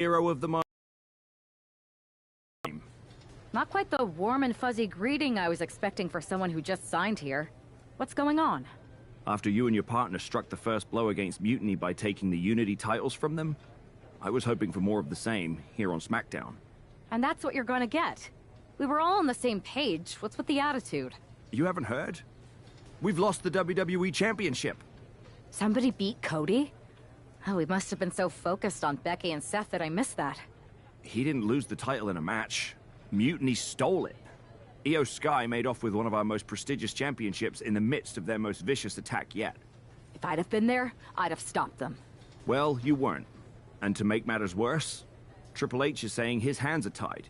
hero of the moment. Not quite the warm and fuzzy greeting I was expecting for someone who just signed here. What's going on? After you and your partner struck the first blow against Mutiny by taking the Unity titles from them, I was hoping for more of the same here on SmackDown. And that's what you're gonna get. We were all on the same page. What's with the attitude? You haven't heard? We've lost the WWE Championship. Somebody beat Cody? Oh, we must have been so focused on Becky and Seth that I missed that. He didn't lose the title in a match. Mutiny stole it. Io Sky made off with one of our most prestigious championships in the midst of their most vicious attack yet. If I'd have been there, I'd have stopped them. Well, you weren't. And to make matters worse, Triple H is saying his hands are tied.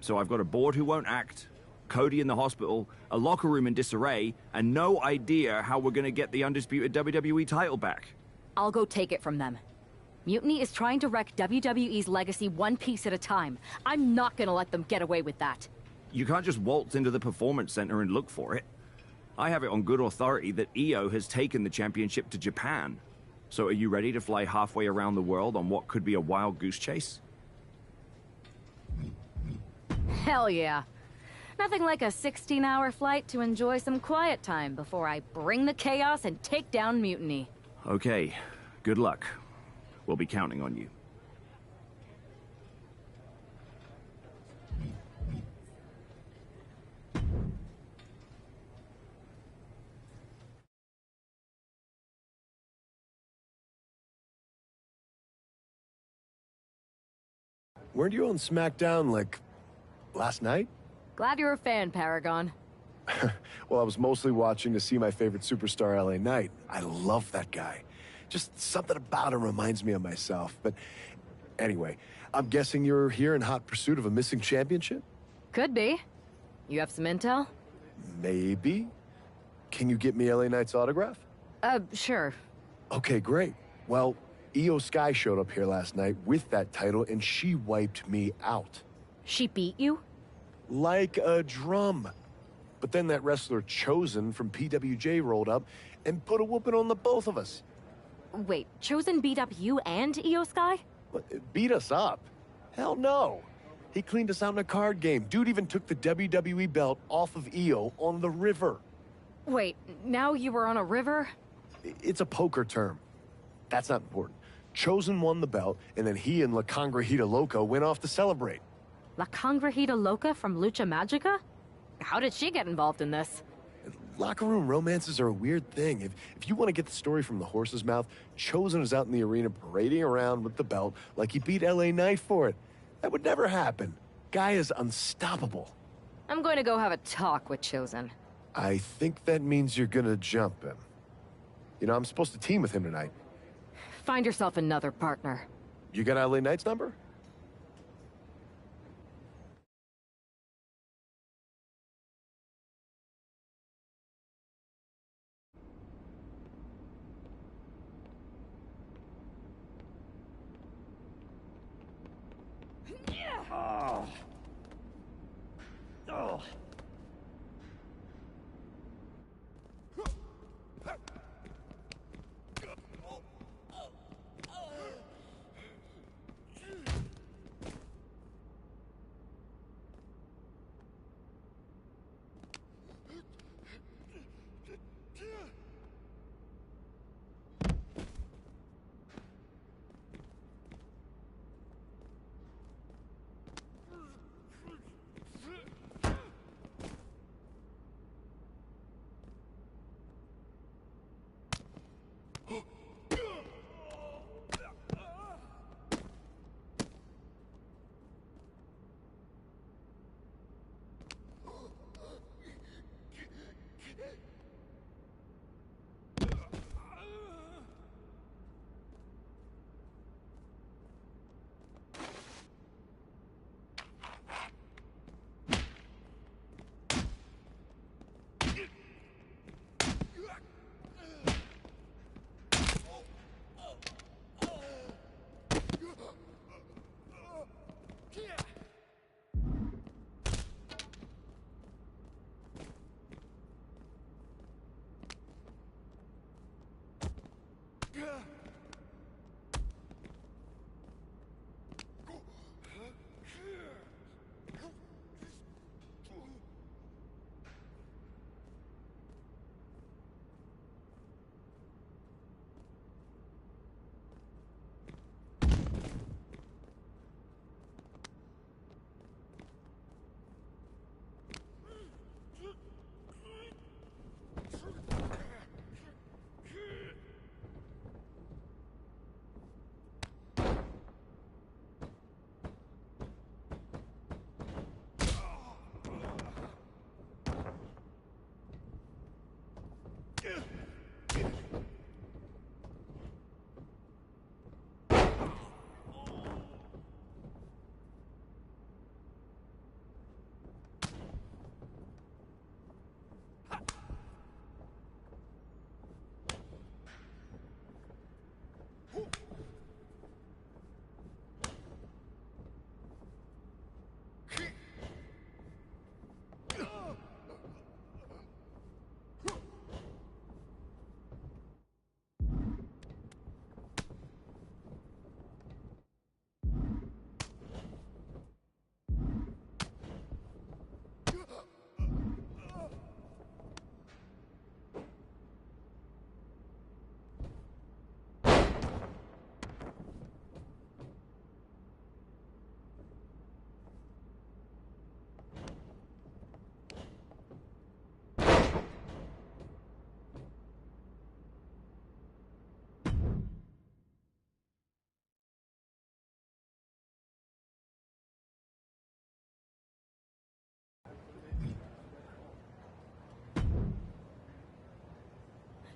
So I've got a board who won't act, Cody in the hospital, a locker room in disarray, and no idea how we're gonna get the undisputed WWE title back. I'll go take it from them. Mutiny is trying to wreck WWE's legacy one piece at a time. I'm not gonna let them get away with that. You can't just waltz into the Performance Center and look for it. I have it on good authority that Io has taken the championship to Japan. So are you ready to fly halfway around the world on what could be a wild goose chase? Hell yeah. Nothing like a 16-hour flight to enjoy some quiet time before I bring the chaos and take down Mutiny. Okay, good luck. We'll be counting on you. Weren't you on SmackDown, like, last night? Glad you're a fan, Paragon. Well, I was mostly watching to see my favorite superstar, LA Knight. I love that guy. Just something about him reminds me of myself. But anyway, I'm guessing you're here in hot pursuit of a missing championship? Could be. You have some intel? Maybe. Can you get me LA Knight's autograph? Sure. Okay, great. Well, Io Sky showed up here last night with that title, and she wiped me out. She beat you? Like a drum. But then that wrestler Chosen from PWJ rolled up and put a whooping on the both of us. Wait, Chosen beat up you and Io Sky? What, beat us up? Hell no. He cleaned us out in a card game. Dude even took the WWE belt off of Io on the river. Wait, now you were on a river? It's a poker term. That's not important. Chosen won the belt, and then he and La Congrejita Loca went off to celebrate. La Congrejita Loca from Lucha Magica? How did she get involved in this? Locker room romances are a weird thing. If you want to get the story from the horse's mouth, Chosen is out in the arena parading around with the belt like he beat LA Knight for it. That would never happen. Guy is unstoppable. I'm going to go have a talk with Chosen. I think that means you're gonna jump him. You know, I'm supposed to team with him tonight. Find yourself another partner. You got LA Knight's number? Oh. Oh.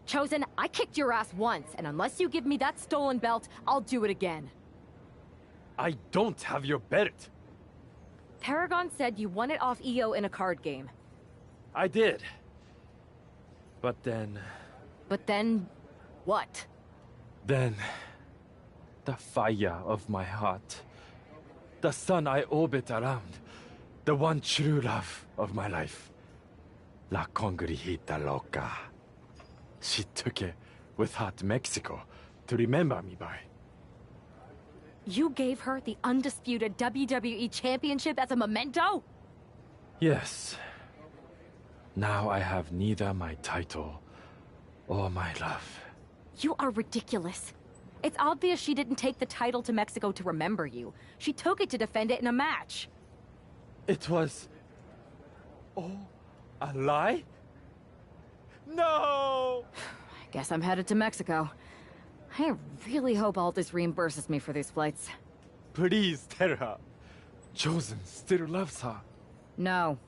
Chosen, I kicked your ass once, and unless you give me that stolen belt, I'll do it again. I don't have your belt. Paragon said you won it off EO in a card game. I did. But then... But then... what? Then... the fire of my heart. The sun I orbit around. The one true love of my life. La Congrijita Loca. She took it with her to Mexico to remember me by. You gave her the undisputed WWE Championship as a memento? Yes. Now I have neither my title or my love. You are ridiculous. It's obvious she didn't take the title to Mexico to remember you. She took it to defend it in a match. It was... oh, a lie? No! I guess I'm headed to Mexico. I really hope Aldous reimburses me for these flights. Please tell her. Chosen still loves her. No.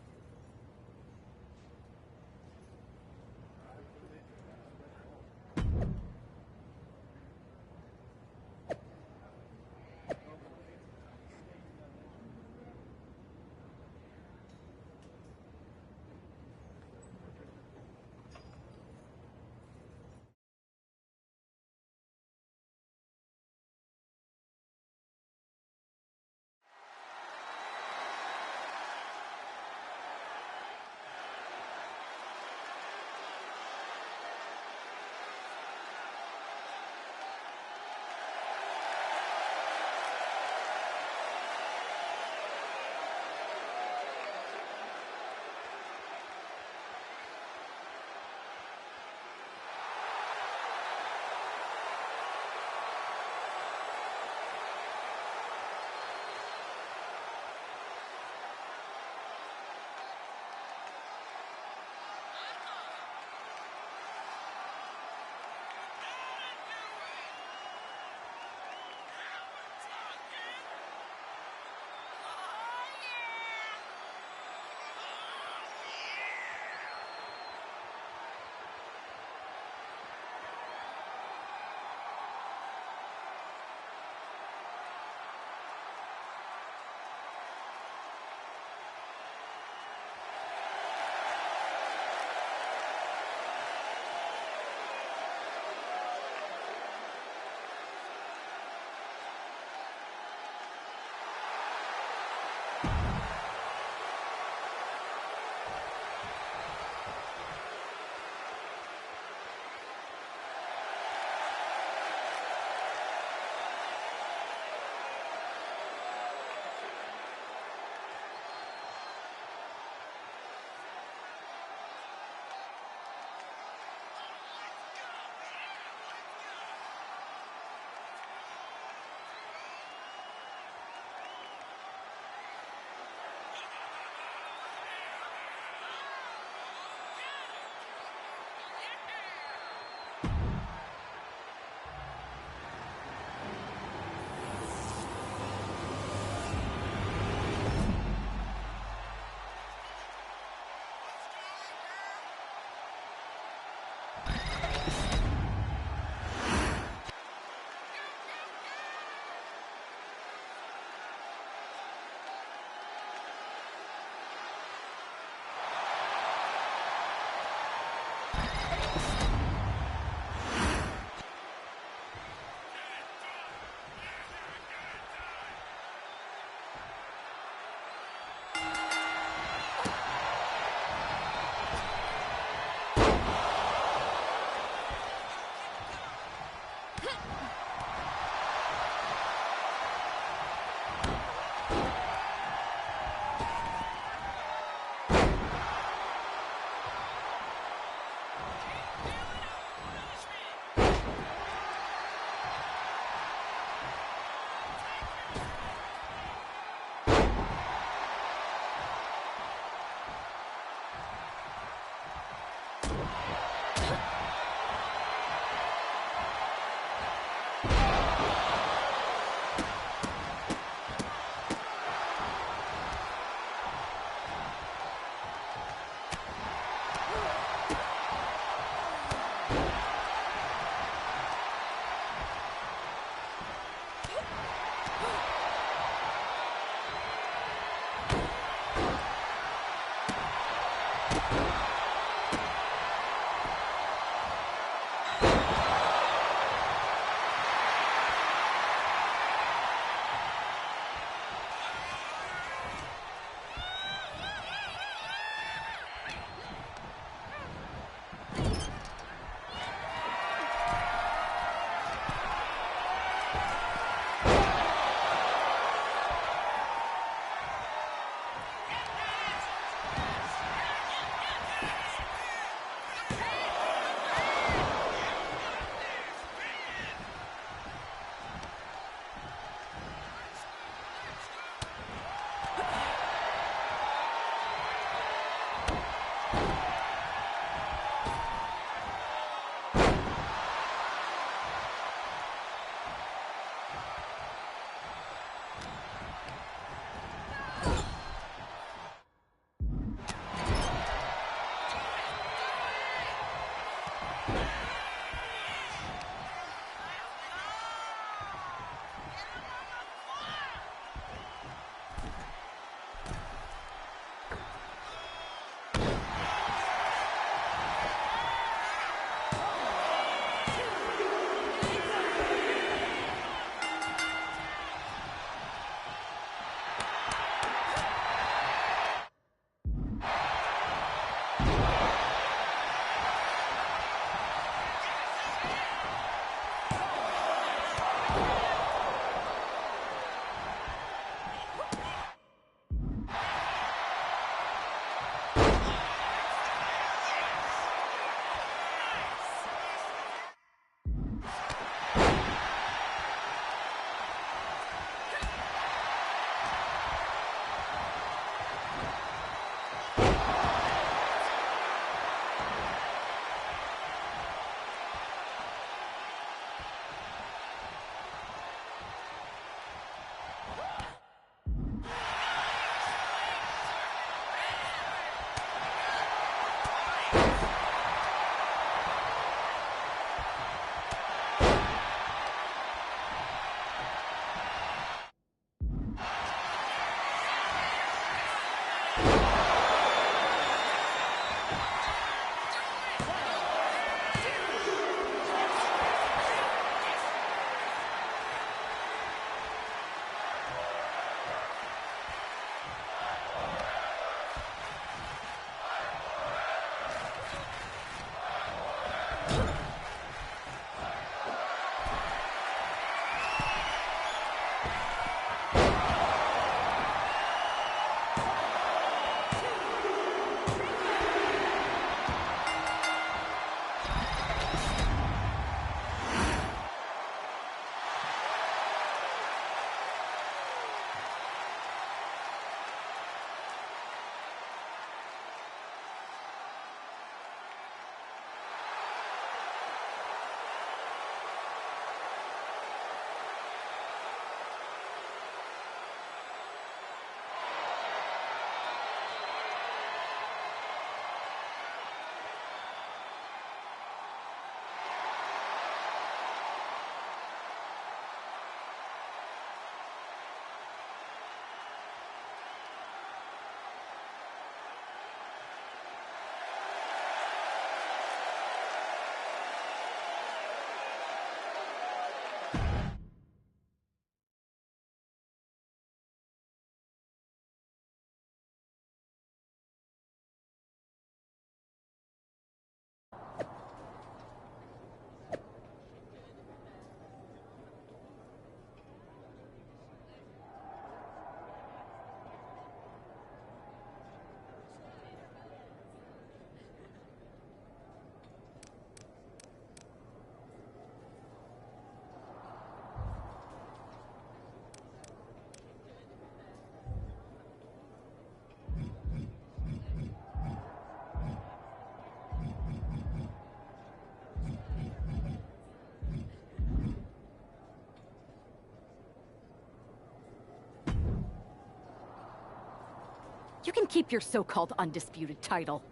You can keep your so-called undisputed title.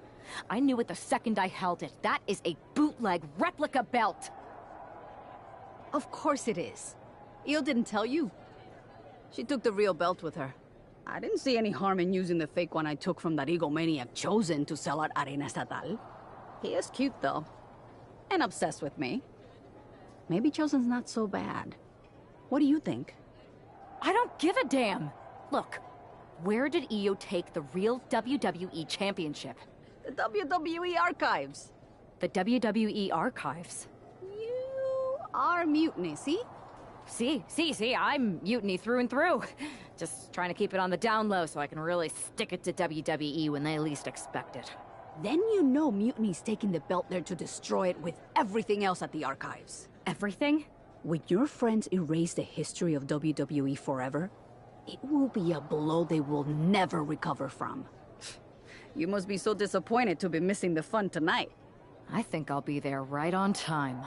I knew it the second I held it. That is a bootleg replica belt. Of course it is. Io didn't tell you. She took the real belt with her. I didn't see any harm in using the fake one I took from that egomaniac Chosen to sell at Arena Estatal. He is cute, though. And obsessed with me. Maybe Chosen's not so bad. What do you think? I don't give a damn. Look, where did Io take the real WWE Championship? The WWE archives. The WWE archives? You are Mutiny, see? See, I'm mutiny through and through. Just trying to keep it on the down low so I can really stick it to WWE when they least expect it. Then you know Mutiny's taking the belt there to destroy it with everything else at the archives. Everything? When your friends erase the history of WWE forever, it will be a blow they will never recover from. You must be so disappointed to be missing the fun tonight. I think I'll be there right on time.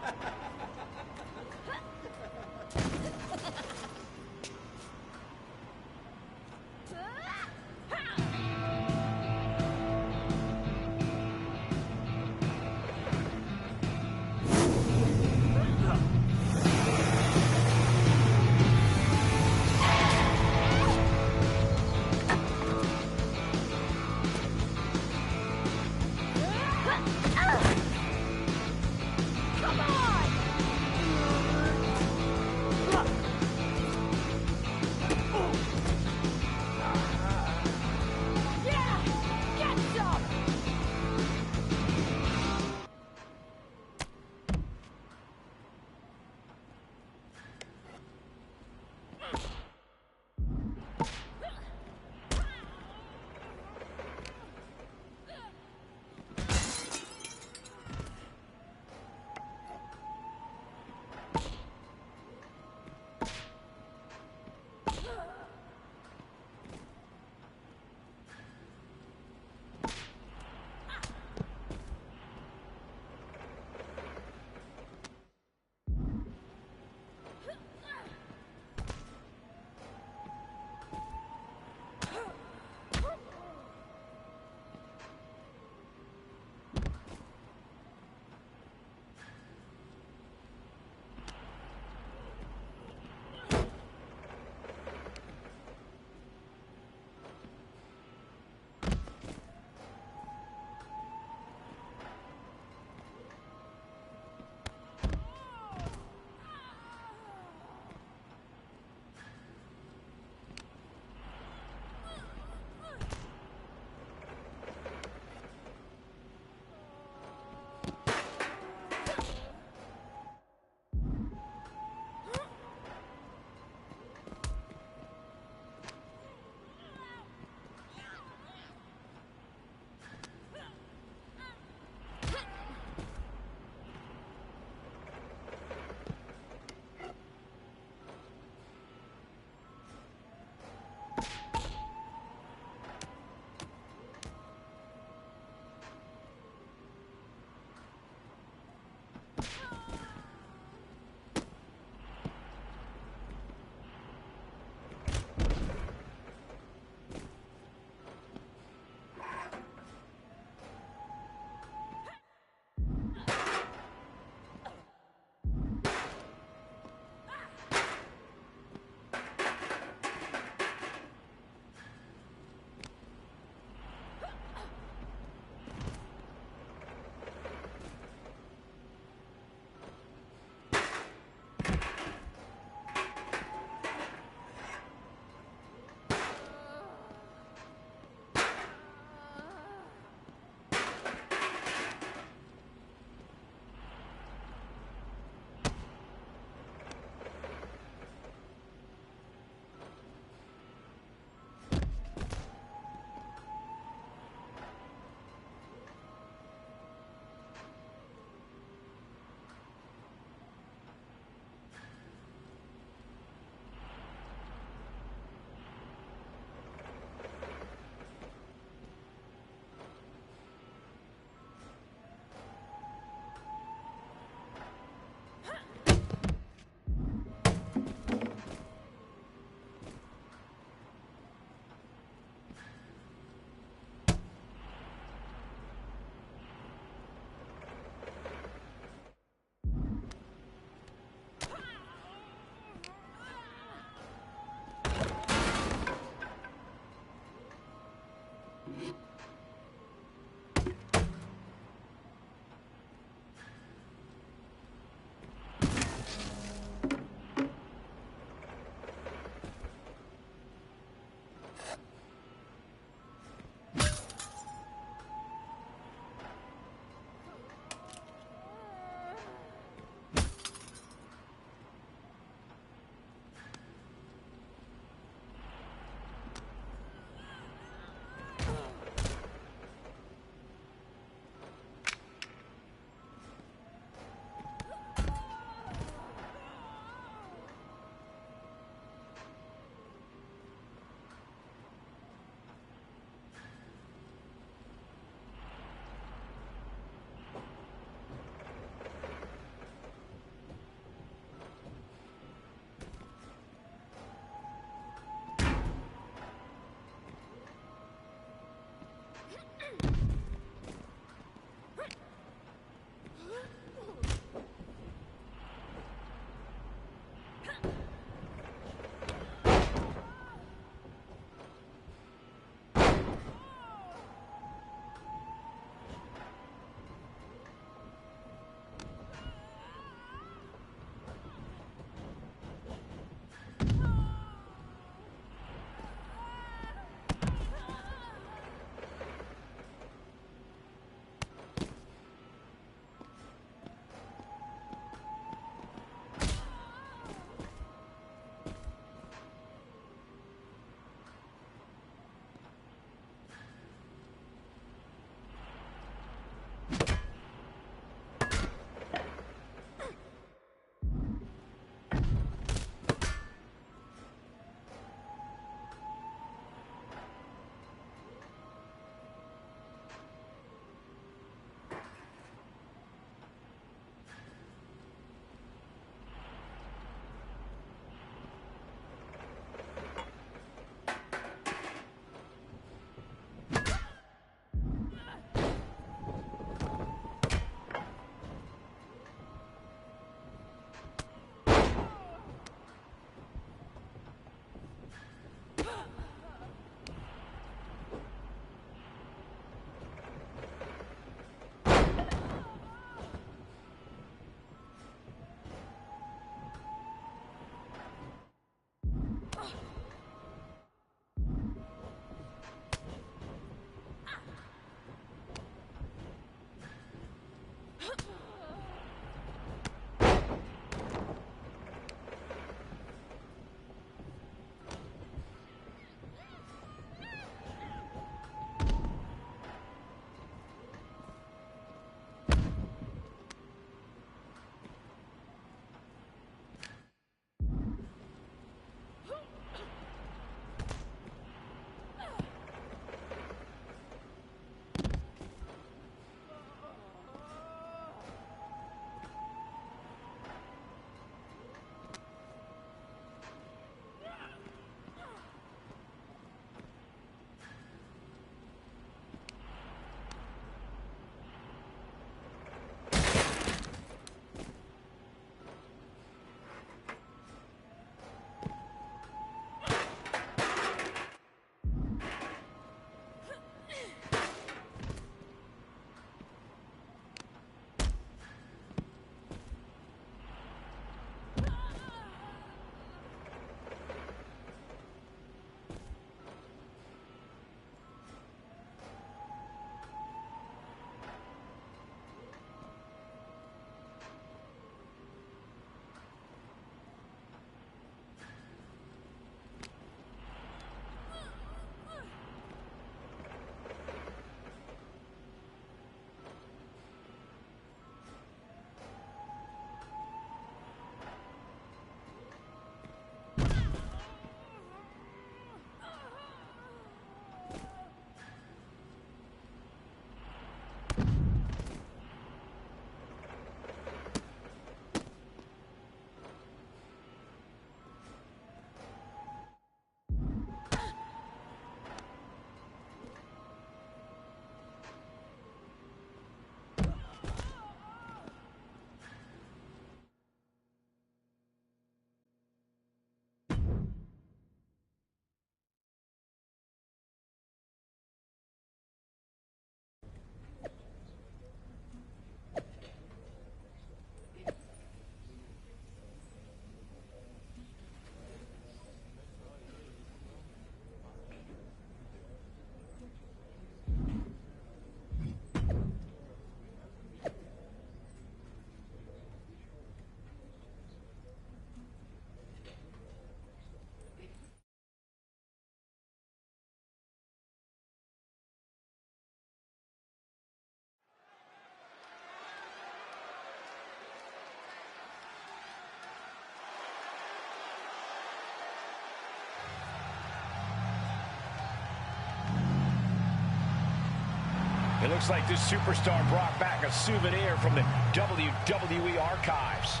It looks like this superstar brought back a souvenir from the WWE archives.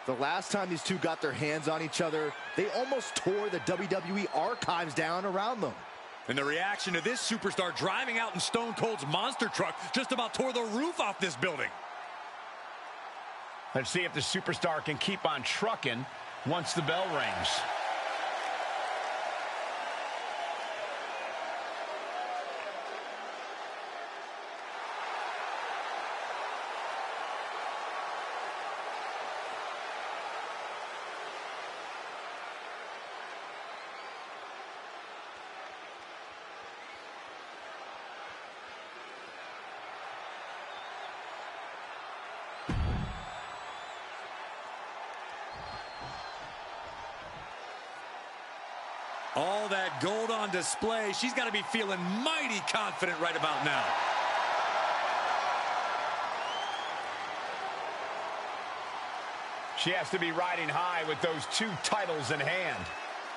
The last time these two got their hands on each other, they almost tore the WWE archives down around them. And the reaction to this superstar driving out in Stone Cold's monster truck just about tore the roof off this building. Let's see if the superstar can keep on trucking once the bell rings. All that gold on display. She's got to be feeling mighty confident right about now. She has to be riding high with those two titles in hand.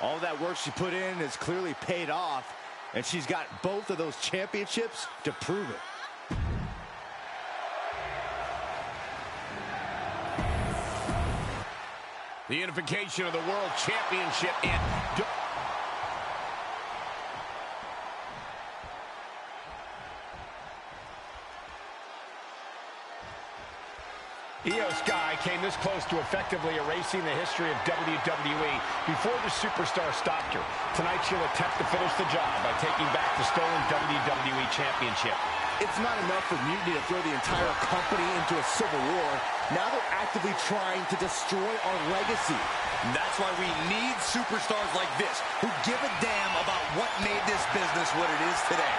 All that work she put in has clearly paid off, and she's got both of those championships to prove it. The unification of the World Championship and... Io Sky came this close to effectively erasing the history of WWE before the superstar stopped her. Tonight she'll attempt to finish the job by taking back the stolen WWE Championship. It's not enough for Mutiny to throw the entire company into a civil war. Now they're actively trying to destroy our legacy. And that's why we need superstars like this who give a damn about what made this business what it is today.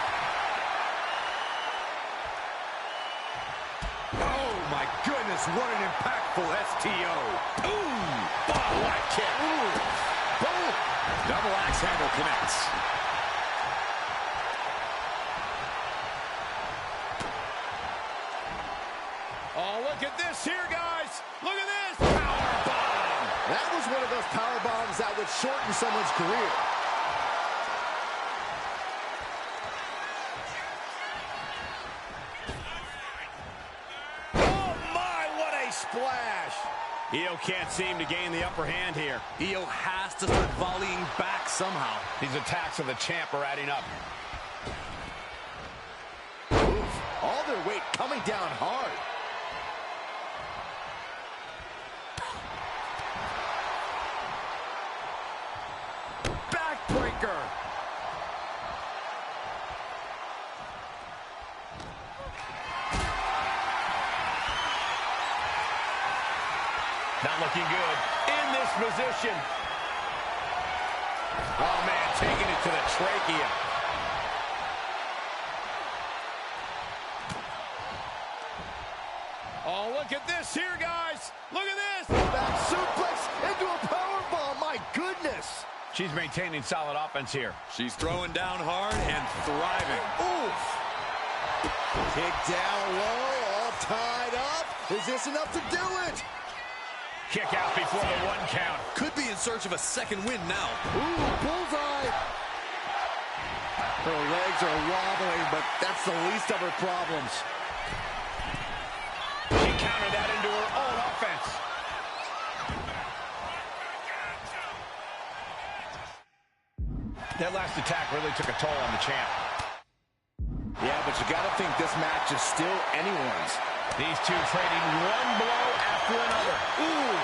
Oh my goodness, what an impactful STO. Ooh, what kick. Ooh, boom. Double axe handle connects. Oh, look at this here, guys. Look at this. Power bomb. That was one of those power bombs that would shorten someone's career. Oh, my, what a splash. Io can't seem to gain the upper hand here. Io has to start volleying back somehow. These attacks of the champ are adding up. Oof, all their weight coming down hard. Backbreaker. Not looking good in this position. Oh, man, taking it to the trachea. Oh, look at this here, guys. Look at this. Back suplex into a powerbomb. My goodness. She's maintaining solid offense here. She's throwing down hard and thriving. Oof. Kick down low, all tied up. Is this enough to do it? Kick out before the one count. Could be in search of a second win now. Ooh, bullseye. Her legs are wobbling, but that's the least of her problems. She countered that into her own offense. That last attack really took a toll on the champ. Yeah, but you got to think this match is still anyone's. These two trading one blow after another. Ooh!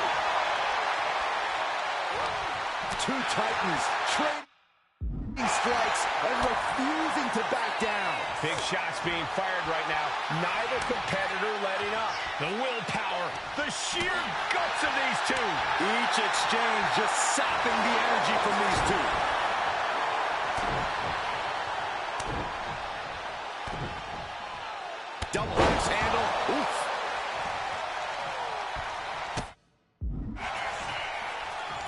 Two titans trading strikes and refusing to back down. Big shots being fired right now. Neither competitor letting up. The willpower, the sheer guts of these two. Each exchange just sapping the energy from these two. Double axe handle. Oof.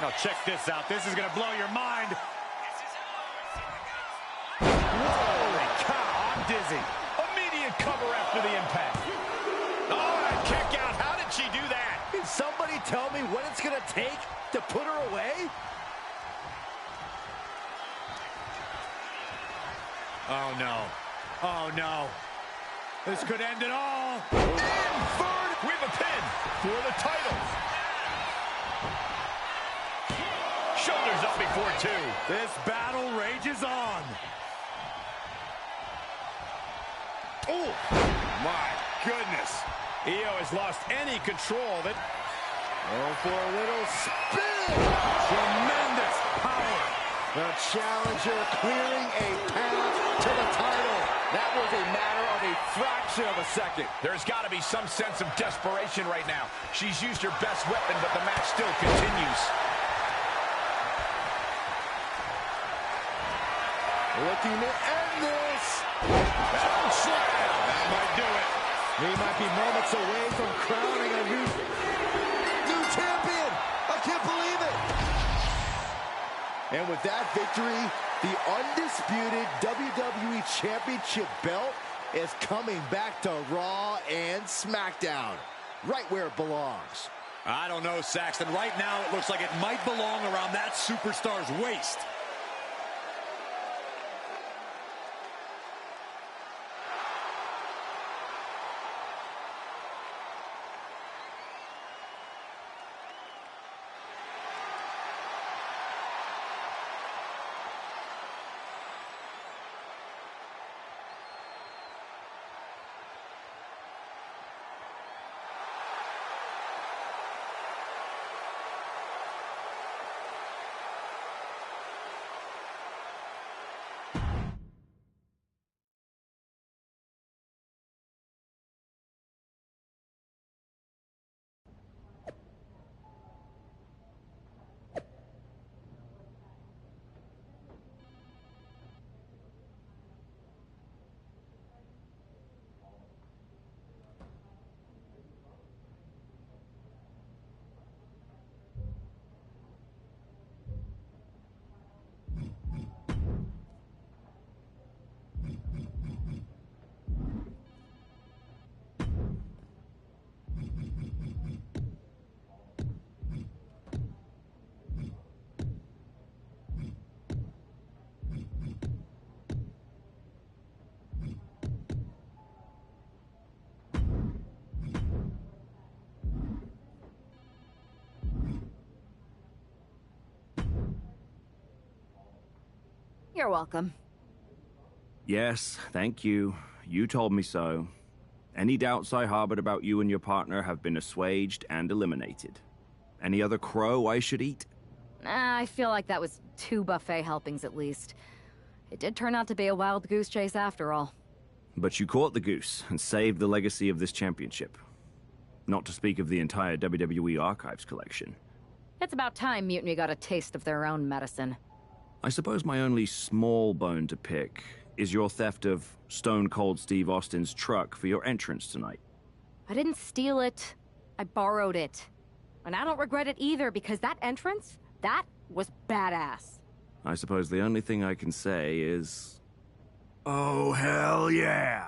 Oh, check this out. This is going to blow your mind. Holy cow, I'm dizzy. Immediate cover after the impact. Oh, and a kick out. How did she do that? Can somebody tell me what it's going to take to put her away? Oh, no. Oh, no. This could end it all. Inverted with a pin for the title. Shoulders up before two. This battle rages on. Oh, my goodness. Io has lost any control of it. Oh, for a little spin. Tremendous power. The challenger clearing a path to the title. That was a matter of a fraction of a second. There's got to be some sense of desperation right now. She's used her best weapon, but the match still continues. Looking to end this. Battle slam. That might do it. He might be moments away from crowning a new champion. I can't believe it. And with that victory, the undisputed WWE Championship belt is coming back to Raw and SmackDown, right where it belongs. I don't know, Saxton. Right now, it looks like it might belong around that superstar's waist. You're welcome. Yes, thank you. You told me so. Any doubts I harbored about you and your partner have been assuaged and eliminated. Any other crow I should eat? I feel like that was 2 buffet helpings at least. It did turn out to be a wild goose chase after all. But you caught the goose and saved the legacy of this championship. Not to speak of the entire WWE Archives collection. It's about time Mutiny got a taste of their own medicine. I suppose my only small bone to pick is your theft of Stone Cold Steve Austin's truck for your entrance tonight. I didn't steal it. I borrowed it. And I don't regret it either, because that entrance, that was badass. I suppose the only thing I can say is... oh, hell yeah!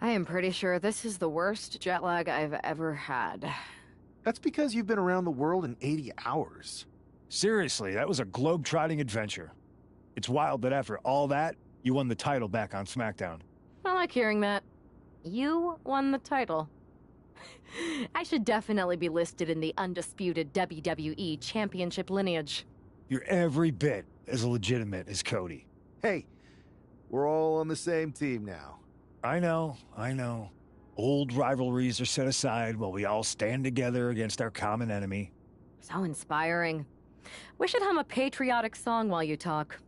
I am pretty sure this is the worst jet lag I've ever had. That's because you've been around the world in 80 hours. Seriously, that was a globe-trotting adventure. It's wild that after all that, you won the title back on SmackDown. I like hearing that. You won the title. I should definitely be listed in the undisputed WWE Championship lineage. You're every bit as legitimate as Cody. Hey, we're all on the same team now. I know. Old rivalries are set aside while we all stand together against our common enemy. So inspiring. We should hum a patriotic song while you talk.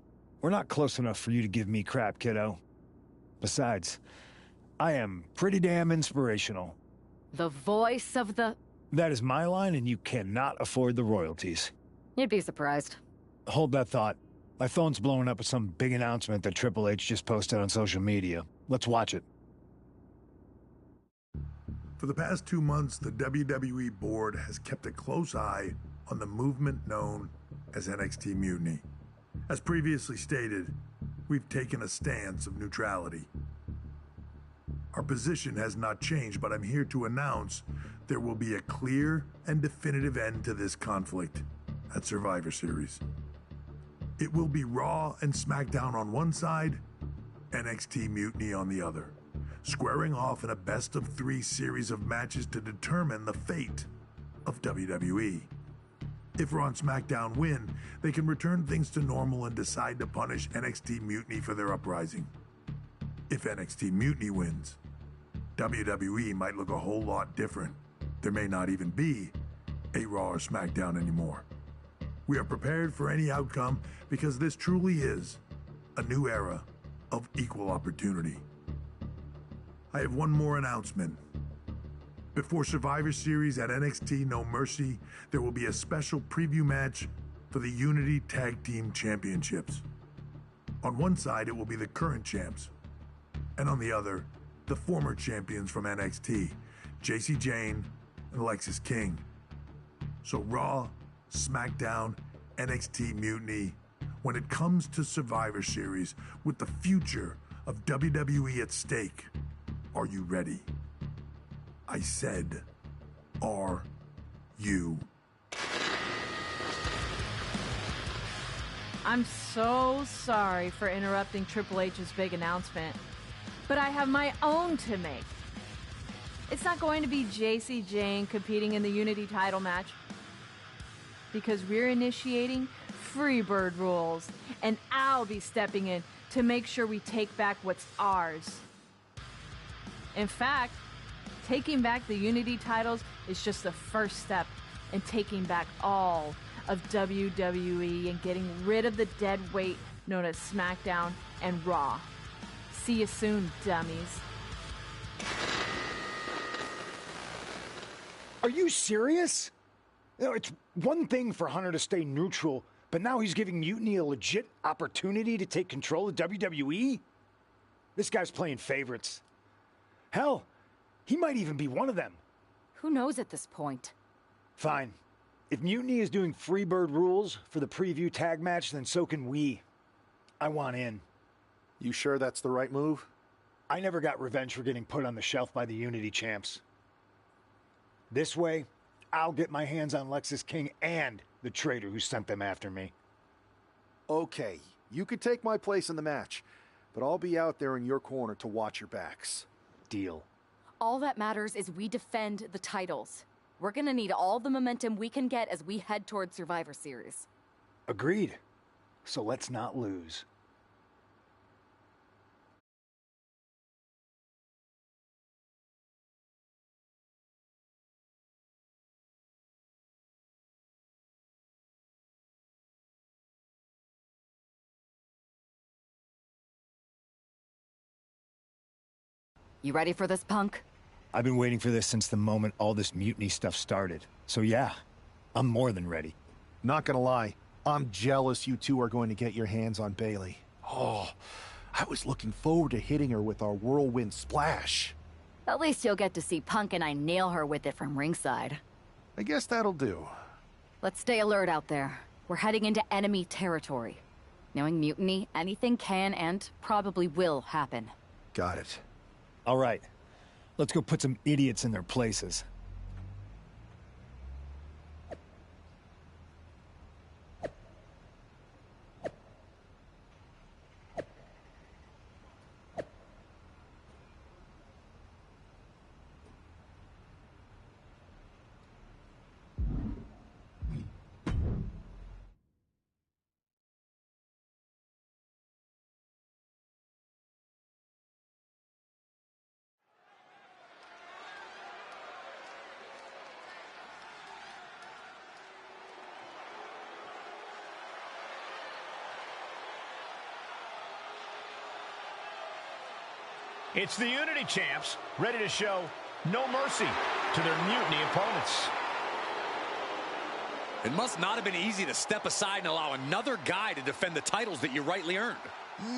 We're not close enough for you to give me crap, kiddo. Besides, I am pretty damn inspirational. The voice of the... That is my line, and you cannot afford the royalties. You'd be surprised. Hold that thought. My phone's blowing up with some big announcement that Triple H just posted on social media. Let's watch it. For the past 2 months, the WWE board has kept a close eye on the movement known as NXT Mutiny. As previously stated, we've taken a stance of neutrality. Our position has not changed, but I'm here to announce there will be a clear and definitive end to this conflict at Survivor Series. It will be Raw and SmackDown on one side, NXT Mutiny on the other, squaring off in a best-of-3 series of matches to determine the fate of WWE. If Raw and SmackDown win, they can return things to normal and decide to punish NXT Mutiny for their uprising. If NXT Mutiny wins, WWE might look a whole lot different. There may not even be a Raw or SmackDown anymore. We are prepared for any outcome because this truly is a new era of equal opportunity. I have one more announcement. Before Survivor Series at NXT No Mercy, there will be a special preview match for the Unity Tag Team Championships. On one side, it will be the current champs, and on the other, the former champions from NXT, Jacy Jayne and Alexis King. So Raw, SmackDown, NXT Mutiny, when it comes to Survivor Series, with the future of WWE at stake, are you ready? I said, are you? I'm so sorry for interrupting Triple H's big announcement, but I have my own to make. It's not going to be Jacy Jayne competing in the Unity title match, because we're initiating Freebird rules, and I'll be stepping in to make sure we take back what's ours. In fact, taking back the Unity titles is just the first step in taking back all of WWE and getting rid of the dead weight known as SmackDown and Raw. See you soon, dummies. Are you serious? You know, it's one thing for Hunter to stay neutral, but now he's giving Mutiny a legit opportunity to take control of WWE? This guy's playing favorites. Hell, he might even be one of them. Who knows at this point? Fine. If Mutiny is doing Freebird rules for the preview tag match, then so can we. I want in. You sure that's the right move? I never got revenge for getting put on the shelf by the Unity champs. This way, I'll get my hands on Lexis King and the traitor who sent them after me. Okay, you could take my place in the match, but I'll be out there in your corner to watch your backs. Deal. All that matters is we defend the titles. We're gonna need all the momentum we can get as we head toward Survivor Series. Agreed. So let's not lose. You ready for this, punk? I've been waiting for this since the moment all this Mutiny stuff started. So yeah, I'm more than ready. Not gonna lie, I'm jealous you two are going to get your hands on Bayley. Oh, I was looking forward to hitting her with our whirlwind splash. At least you'll get to see Punk and I nail her with it from ringside. I guess that'll do. Let's stay alert out there. We're heading into enemy territory. Knowing Mutiny, anything can and probably will happen. Got it. All right, let's go put some idiots in their places. It's the Unity Champs, ready to show no mercy to their Mutiny opponents. It must not have been easy to step aside and allow another guy to defend the titles that you rightly earned.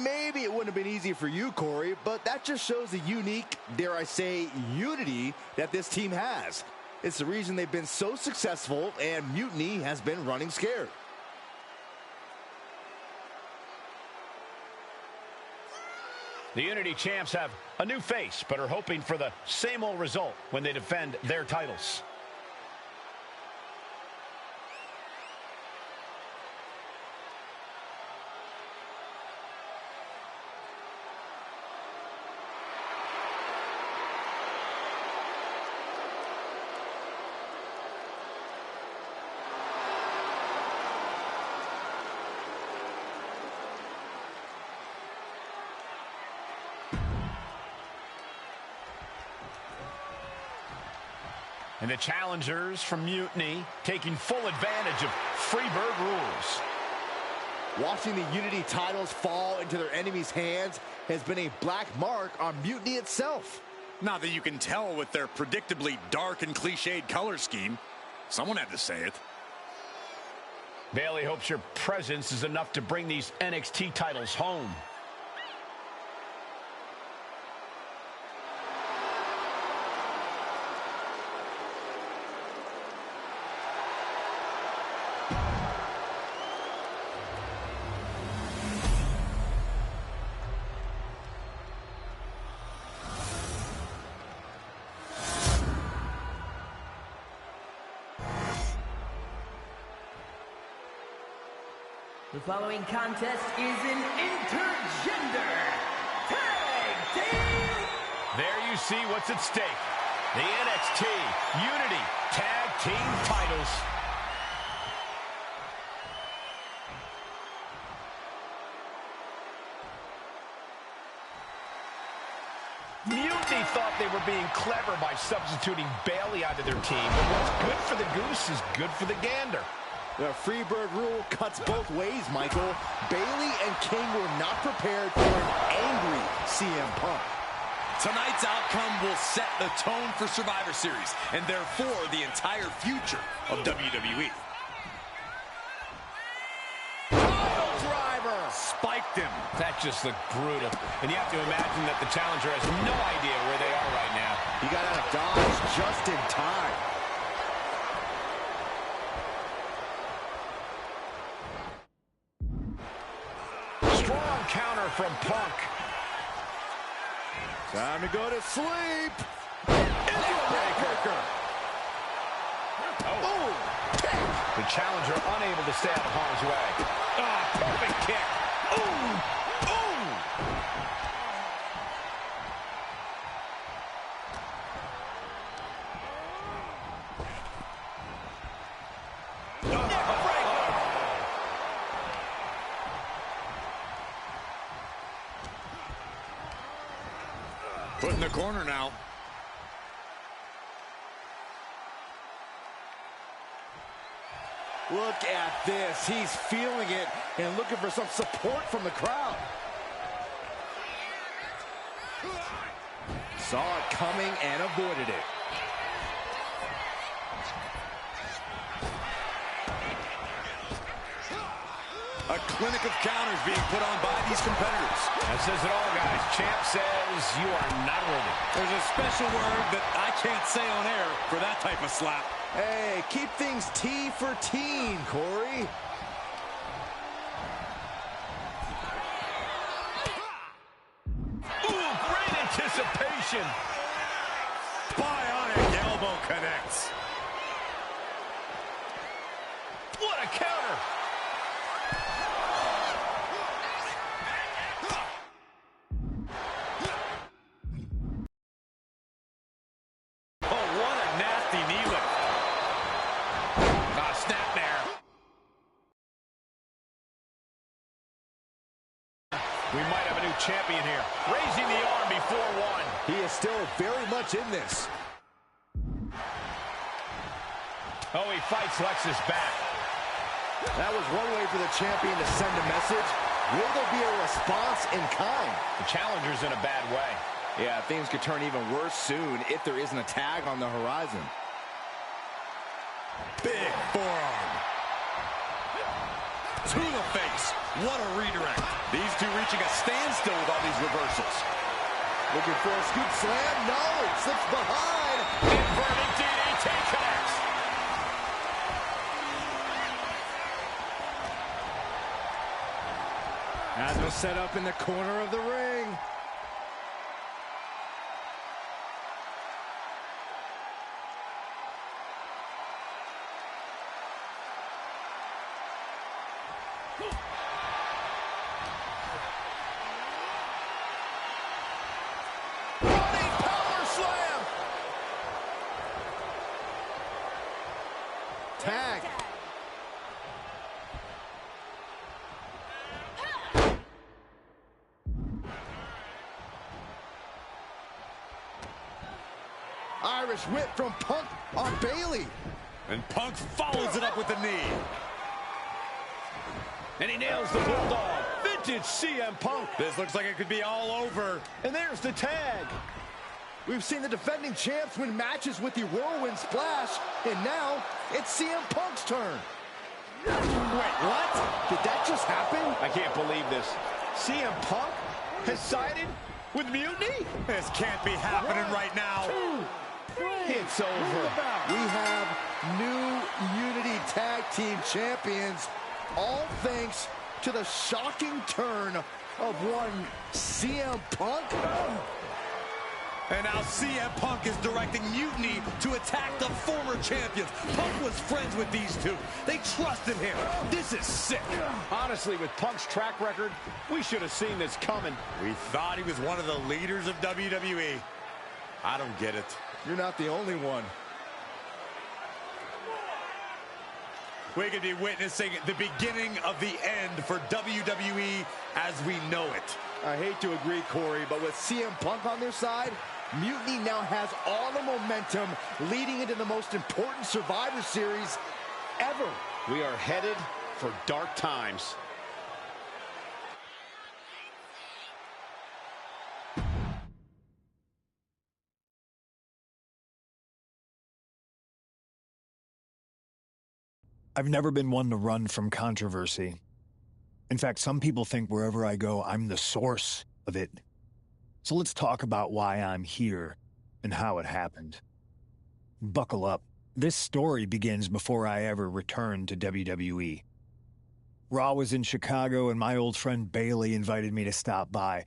Maybe it wouldn't have been easy for you, Corey, but that just shows the unique, dare I say, unity that this team has. It's the reason they've been so successful, and Mutiny has been running scared. The Unity Champs have a new face, but are hoping for the same old result when they defend their titles. And the challengers from Mutiny taking full advantage of Freebird rules. Watching the Unity titles fall into their enemies' hands has been a black mark on Mutiny itself. Not that you can tell with their predictably dark and cliched color scheme. Someone had to say it. Bayley hopes your presence is enough to bring these NXT titles home. The following contest is an intergender tag team. There you see what's at stake. The NXT Unity Tag Team titles. Mutiny thought they were being clever by substituting Bayley out of their team, but what's good for the goose is good for the gander. The Freebird rule cuts both ways, Michael. Bayley and King were not prepared for an angry CM Punk. Tonight's outcome will set the tone for Survivor Series, and therefore the entire future of WWE. Pile driver! Spiked him. That just looked brutal. And you have to imagine that the challenger has no idea where they are right now. He got out of dodge just in time. Strong counter from Punk. Time to go to sleep. Neckbreaker. Oh. The challenger unable to stay out of harm's way. Ah, perfect kick. Ooh. Ooh. Put in the corner now. Look at this. He's feeling it and looking for some support from the crowd. Saw it coming and avoided it. A clinic of counters being put on by these competitors. That says it all, guys. Champ says you are not worthy. There's a special word that I can't say on air for that type of slap. Hey, keep things T for teen, Corey. Ooh, great anticipation. Bionic elbow connects. What a counter. We might have a new champion here. Raising the arm before one. He is still very much in this. Oh, he fights Lexus back. That was one way for the champion to send a message. Will there be a response in kind? The challenger's in a bad way. Yeah, things could turn even worse soon if there isn't a tag on the horizon. Big forearm. To the face. What a redirect. These two reaching a standstill with all these reversals. Looking for a scoop slam. No, it slips behind. Inverted DDT connects. Has him set up in the corner of the ring. Running power slam. Tag. Irish whip from Punk on Bailey. And Punk follows it up with the knee. And he nails the Bulldog. Vintage CM Punk. This looks like it could be all over. And there's the tag. We've seen the defending champs win matches with the Whirlwind Splash, and now it's CM Punk's turn. Wait, what? Did that just happen? I can't believe this. CM Punk has sided with Mutiny? This can't be happening right now. It's over. We have new Unity Tag Team Champions, all thanks to the shocking turn of one CM Punk. And now CM Punk is directing Mutiny to attack the former champions. Punk was friends with these two. They trusted him. This is sick. Honestly, with Punk's track record, we should have seen this coming. We thought he was one of the leaders of WWE. I don't get it. You're not the only one. We could be witnessing the beginning of the end for WWE as we know it. I hate to agree, Corey, but with CM Punk on their side, Mutiny now has all the momentum leading into the most important Survivor Series ever. We are headed for dark times. I've never been one to run from controversy. In fact, some people think wherever I go, I'm the source of it. So let's talk about why I'm here and how it happened. Buckle up. This story begins before I ever returned to WWE. Raw was in Chicago and my old friend Bailey invited me to stop by.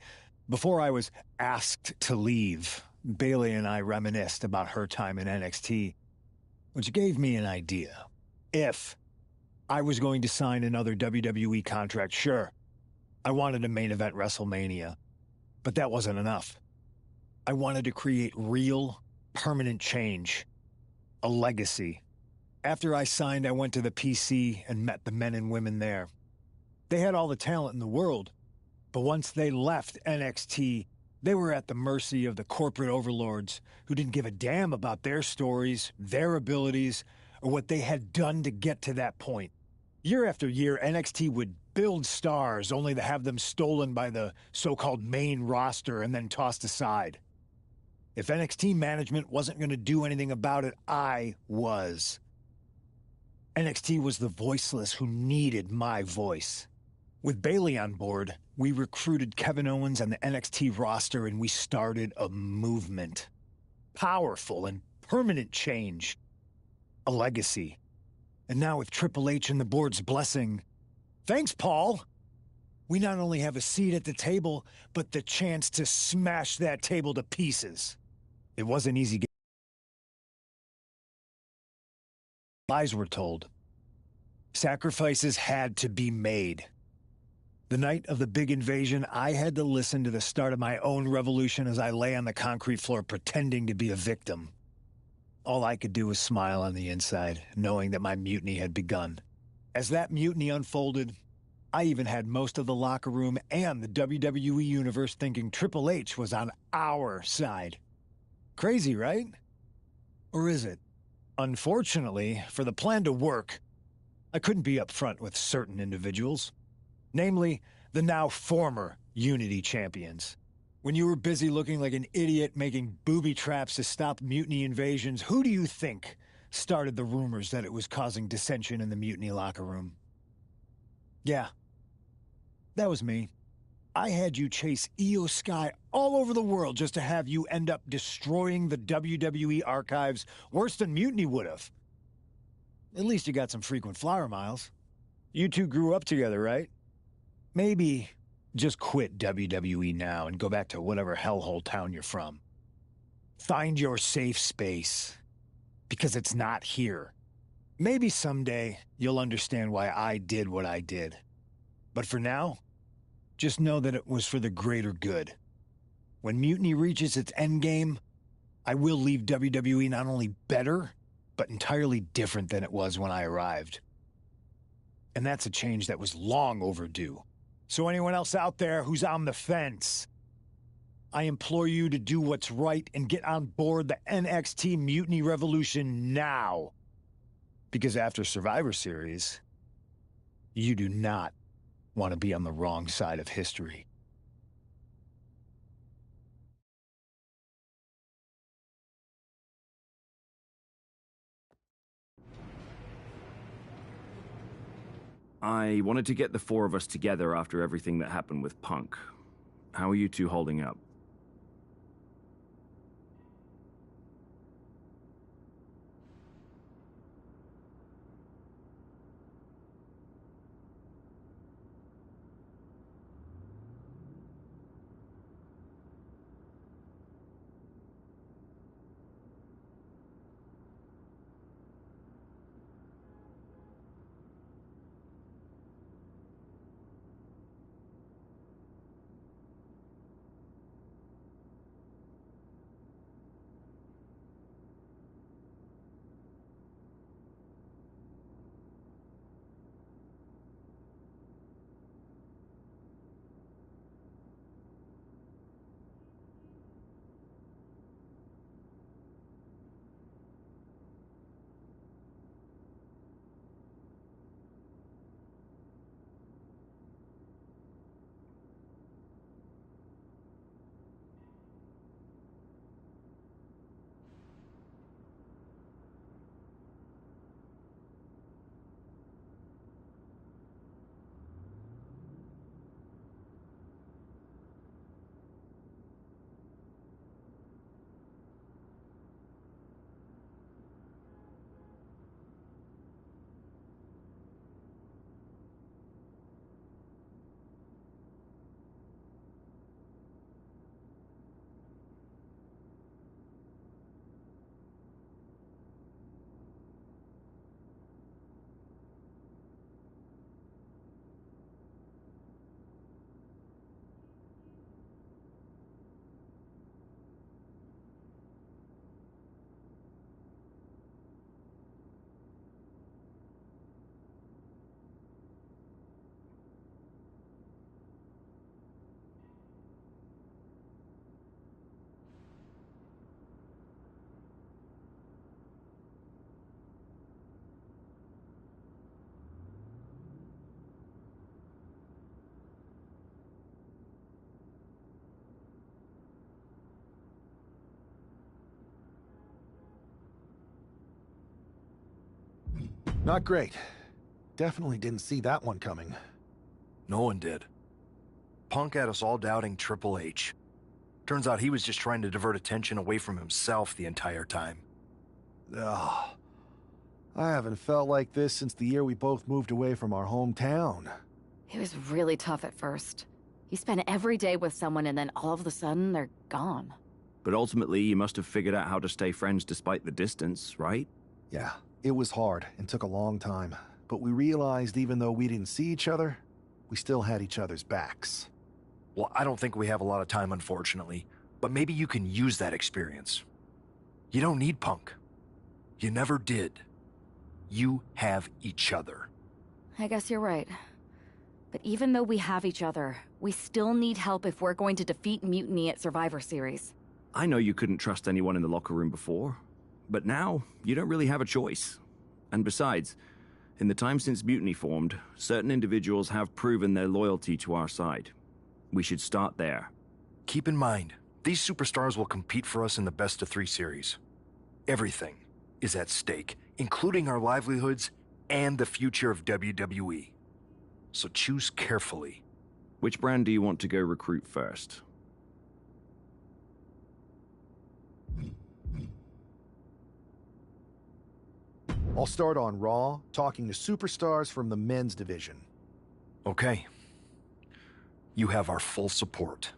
Before I was asked to leave, Bailey and I reminisced about her time in NXT, which gave me an idea. If I was going to sign another WWE contract, sure, I wanted to main event WrestleMania, but that wasn't enough. I wanted to create real, permanent change, a legacy. After I signed, I went to the PC and met the men and women there. They had all the talent in the world, but once they left NXT, they were at the mercy of the corporate overlords who didn't give a damn about their stories, their abilities, or what they had done to get to that point. Year after year, NXT would build stars only to have them stolen by the so-called main roster and then tossed aside. If NXT management wasn't going to do anything about it, I was. NXT was the voiceless who needed my voice. With Bailey on board, we recruited Kevin Owens and the NXT roster and we started a movement. Powerful and permanent change. A legacy. And now with Triple H and the board's blessing, thanks, Paul! We not only have a seat at the table, but the chance to smash that table to pieces. It wasn't easy. Lies were told. Sacrifices had to be made. The night of the big invasion, I had to listen to the start of my own revolution as I lay on the concrete floor pretending to be a victim. All I could do was smile on the inside, knowing that my mutiny had begun. As that mutiny unfolded, I even had most of the locker room and the WWE Universe thinking Triple H was on our side. Crazy, right? Or is it? Unfortunately, for the plan to work, I couldn't be upfront with certain individuals. Namely, the now former Unity champions. When you were busy looking like an idiot making booby traps to stop mutiny invasions, who do you think started the rumors that it was causing dissension in the mutiny locker room? Yeah, that was me. I had you chase Io Sky all over the world just to have you end up destroying the WWE archives worse than Mutiny would have. At least you got some frequent flyer miles. You two grew up together, right? Maybe just quit WWE now and go back to whatever hellhole town you're from. Find your safe space, because it's not here. Maybe someday you'll understand why I did what I did. But for now, just know that it was for the greater good. When Mutiny reaches its endgame, I will leave WWE not only better, but entirely different than it was when I arrived. And that's a change that was long overdue. So anyone else out there who's on the fence, I implore you to do what's right and get on board the NXT Mutiny Revolution now. Because after Survivor Series, you do not want to be on the wrong side of history. I wanted to get the four of us together after everything that happened with Punk. How are you two holding up? Not great. Definitely didn't see that one coming. No one did. Punk had us all doubting Triple H. Turns out he was just trying to divert attention away from himself the entire time. Ugh. I haven't felt like this since the year we both moved away from our hometown. It was really tough at first. You spend every day with someone and then all of a sudden they're gone. But ultimately, you must have figured out how to stay friends despite the distance, right? Yeah, it was hard and took a long time. But we realized even though we didn't see each other, we still had each other's backs. Well, I don't think we have a lot of time, unfortunately. But maybe you can use that experience. You don't need Punk. You never did. You have each other. I guess you're right. But even though we have each other, we still need help if we're going to defeat Mutiny at Survivor Series. I know you couldn't trust anyone in the locker room before, but now you don't really have a choice. And besides, in the time since Mutiny formed, certain individuals have proven their loyalty to our side. We should start there. Keep in mind, these superstars will compete for us in the best-of-3 series. Everything is at stake, including our livelihoods and the future of WWE. So choose carefully. Which brand do you want to go recruit first? I'll start on Raw, talking to superstars from the men's division. Okay. You have our full support.